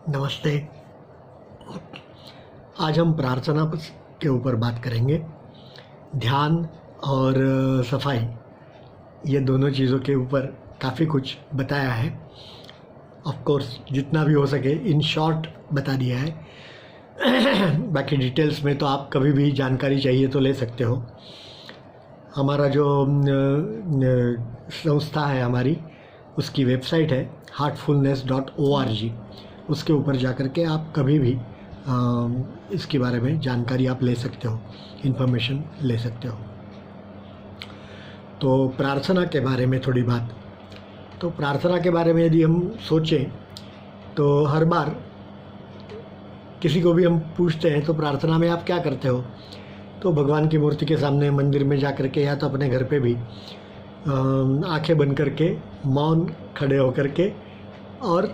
नमस्ते। आज हम प्रार्थना के ऊपर बात करेंगे। ध्यान और सफाई, ये दोनों चीज़ों के ऊपर काफ़ी कुछ बताया है। ऑफ कोर्स जितना भी हो सके इन शॉर्ट बता दिया है। बाकी डिटेल्स में तो आप कभी भी जानकारी चाहिए तो ले सकते हो। हमारा जो संस्था है हमारी, उसकी वेबसाइट है heartfulness.org। उसके ऊपर जा कर के आप कभी भी इसके बारे में जानकारी आप ले सकते हो, इन्फॉर्मेशन ले सकते हो। तो प्रार्थना के बारे में थोड़ी बात। तो प्रार्थना के बारे में यदि हम सोचें तो हर बार किसी को भी हम पूछते हैं तो प्रार्थना में आप क्या करते हो, तो भगवान की मूर्ति के सामने मंदिर में जा कर के या तो अपने घर पे भी आंखें बंद करके मौन खड़े होकर के और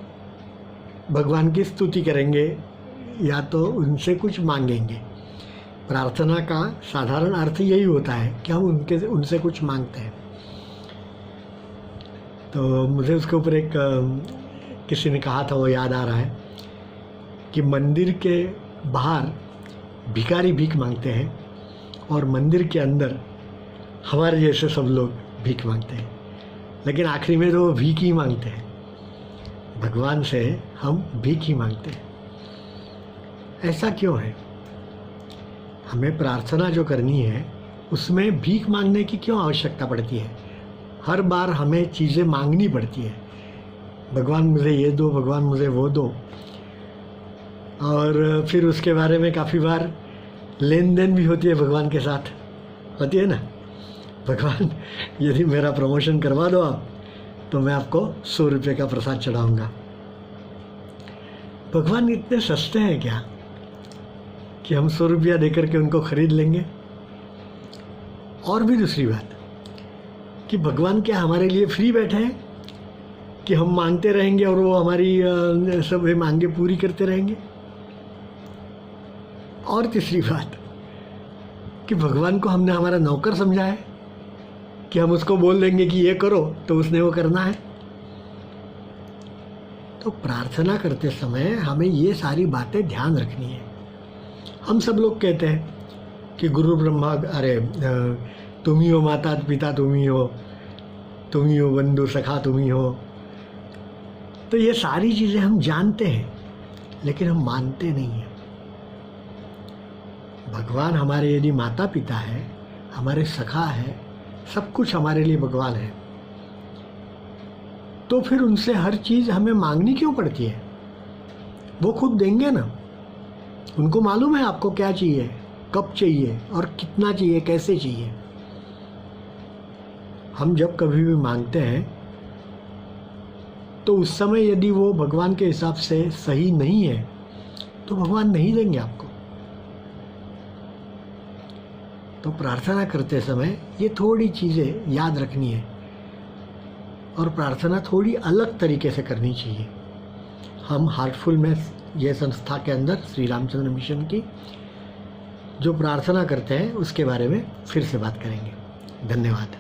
भगवान की स्तुति करेंगे या तो उनसे कुछ मांगेंगे। प्रार्थना का साधारण अर्थ यही होता है कि हम उनसे कुछ मांगते हैं। तो मुझे उसके ऊपर एक किसी ने कहा था, वो याद आ रहा है कि मंदिर के बाहर भिखारी भीख मांगते हैं और मंदिर के अंदर हमारे जैसे सब लोग भीख मांगते हैं, लेकिन आखिरी में तो वो भीख ही मांगते हैं। भगवान से हम भीख ही मांगते हैं। ऐसा क्यों है? हमें प्रार्थना जो करनी है उसमें भीख मांगने की क्यों आवश्यकता पड़ती है? हर बार हमें चीज़ें मांगनी पड़ती है। भगवान मुझे ये दो, भगवान मुझे वो दो, और फिर उसके बारे में काफ़ी बार लेन देन भी होती है भगवान के साथ, होती है ना। भगवान यदि मेरा प्रमोशन करवा दो आप, तो मैं आपको 100 रुपये का प्रसाद चढ़ाऊँगा। भगवान इतने सस्ते हैं क्या कि हम 100 रुपया देकर के उनको खरीद लेंगे? और भी दूसरी बात कि भगवान क्या हमारे लिए फ्री बैठे हैं कि हम मांगते रहेंगे और वो हमारी सब मांगे पूरी करते रहेंगे? और तीसरी बात कि भगवान को हमने हमारा नौकर समझा है कि हम उसको बोल देंगे कि ये करो तो उसने वो करना है। तो प्रार्थना करते समय हमें ये सारी बातें ध्यान रखनी है। हम सब लोग कहते हैं कि गुरु ब्रह्मा, अरे तुम ही हो माता पिता, तुम ही हो बंधु सखा, तुम ही हो। तो ये सारी चीज़ें हम जानते हैं लेकिन हम मानते नहीं हैं। भगवान हमारे यदि माता पिता है, हमारे सखा है, सब कुछ हमारे लिए भगवान है, तो फिर उनसे हर चीज़ हमें मांगनी क्यों पड़ती है? वो खुद देंगे ना। उनको मालूम है आपको क्या चाहिए, कब चाहिए और कितना चाहिए, कैसे चाहिए। हम जब कभी भी मांगते हैं तो उस समय यदि वो भगवान के हिसाब से सही नहीं है तो भगवान नहीं देंगे आपको। तो प्रार्थना करते समय ये थोड़ी चीज़ें याद रखनी है और प्रार्थना थोड़ी अलग तरीके से करनी चाहिए। हम हार्टफुलनेस ये संस्था के अंदर श्री रामचंद्र मिशन की जो प्रार्थना करते हैं उसके बारे में फिर से बात करेंगे। धन्यवाद।